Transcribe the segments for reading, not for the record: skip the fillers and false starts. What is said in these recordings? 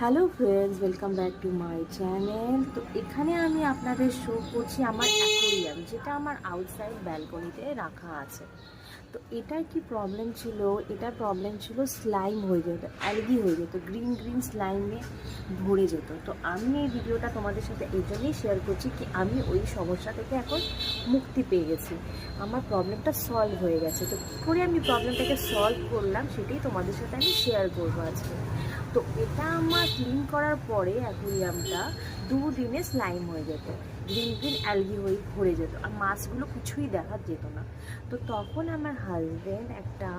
Hello friends, welcome back to my channel. তো এখানে আমি আপনাদের শো করছি আমার অ্যাকোরিয়াম, যেটা আমার আউটসাইড ব্যালকনিতে রাখা আছে। তো এটার কি প্রবলেম ছিল? এটার প্রবলেম ছিল স্লাইম হয়ে যেত, অ্যালগি হয়ে যেত, গ্রিন গ্রিন স্লাইমে ভরে যেত। তো আমি এই ভিডিওটা তোমাদের সাথে এই জন্যই শেয়ার করছি কি আমি ওই সমস্যা থেকে এখন মুক্তি পেয়ে গেছি, আমার প্রবলেমটা সলভ হয়ে গেছে। তো কী করে আমি প্রবলেমটাকে সলভ করলাম সেটাই তোমাদের সাথে আমি শেয়ার করবো আজকে। তো এটা আমার ক্লিন করার পরে অ্যাকুরিয়ামটা 2 দিনে স্লাইম হয়ে যেত, গ্রিন গ্রিন অ্যালগি হয়ে ভরে যেত, আর মাছগুলো কিছুই দেখা যেত না। তো তখন আমার হাজব্যান্ড একটা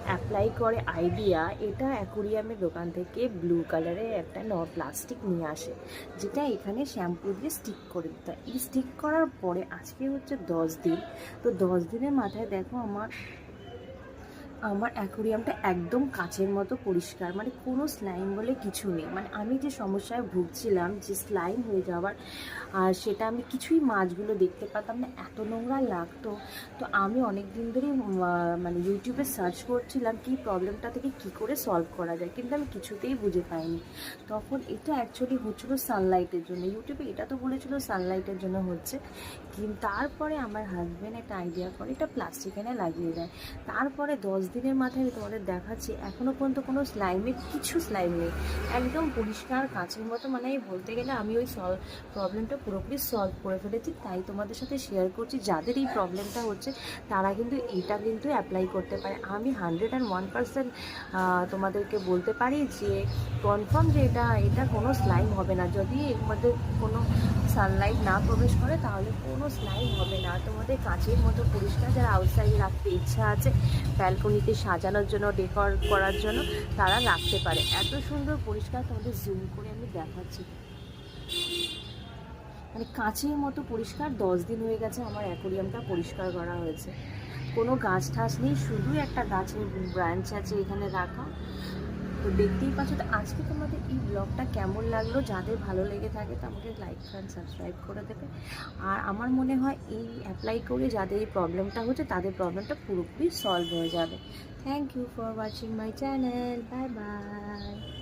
অ্যাপ্লাই করে আইডিয়া, এটা অ্যাকুরিয়ামের দোকান থেকে ব্লু কালারের একটা প্লাস্টিক নিয়ে আসে, যেটা এখানে শ্যাম্পু দিয়ে স্টিক করে দিতে হয়। এই স্টিক করার পরে আজকে হচ্ছে 10 দিন। তো 10 দিনের মাথায় দেখো আমার আমার অ্যাকোরিয়ামটা একদম কাচের মতো পরিষ্কার, মানে কোনো স্লাইম বলে কিছু নেই। মানে আমি যে সমস্যায় ভুগছিলাম যে স্লাইম হয়ে যাওয়ার, আর সেটা আমি কিছুই মাছগুলো দেখতে পেতাম না, এত নোংরা লাগতো। তো আমি অনেক দিন ধরেই মানে ইউটিউবে সার্চ করছিলাম কি প্রবলেমটা থেকে কি করে সলভ করা যায়, কিন্তু আমি কিছুতেই বুঝে পাইনি। তখন এটা অ্যাকচুয়ালি হচ্ছিলো সানলাইটের জন্য, ইউটিউবে এটা তো বলেছিল সানলাইটের জন্য হচ্ছে, কিন্তু তারপরে আমার হাজব্যান্ড একটা আইডিয়া করে এটা প্লাস্টিক এনে লাগিয়ে দেয়। তারপরে 10 দিনের মাথায় আমি তোমাদের দেখাচ্ছি এখনও পর্যন্ত কোনো স্লাইমের কিছু স্লাইম নেই, একদম পরিষ্কার কাঁচের মতো। মানে বলতে গেলে আমি ওই প্রবলেমটা পুরোপুরি সলভ করে ফেলেছি, তাই তোমাদের সাথে শেয়ার করছি। যাদের এই প্রবলেমটা হচ্ছে তারা কিন্তু এটা কিন্তু অ্যাপ্লাই করতে পারে। আমি 101% তোমাদেরকে বলতে পারি যে কনফার্ম যে এটা কোনো স্লাইম হবে না। যদি এর মধ্যে কোনো সানলাইট না প্রবেশ করে তাহলে কোনো স্লাইম হবে না। তোমাদের কাঁচের মতো পরিষ্কার, যারা আউটসাইডে রাখতে ইচ্ছা আছে ব্যালকনিতে সাজানোর জন্য, ডেকোর করার জন্য, তারা রাখতে পারে। এত সুন্দর পরিষ্কার, তোমাদের জুম করে আমি দেখাচ্ছি, মানে কাঁচের মতো পরিষ্কার। 10 দিন হয়ে গেছে আমার অ্যাকোরিয়ামটা পরিষ্কার করা হয়েছে, কোনো গাছ ঠাস নেই, শুধু একটা গাছের ব্রাঞ্চ আছে এখানে রাখা। তো দেখতেই পাচ্ছ। তো আজকে তোমাদের এই ব্লগটা কেমন লাগলো, যাদের ভালো লেগে থাকে তো আমাকে লাইক অ্যান্ড সাবস্ক্রাইব করে দেবে। আর আমার মনে হয় এই অ্যাপ্লাই করে যাদের এই প্রবলেমটা হচ্ছে তাদের প্রবলেমটা পুরোপুরি সলভ হয়ে যাবে। Thank you for watching my channel, bye by.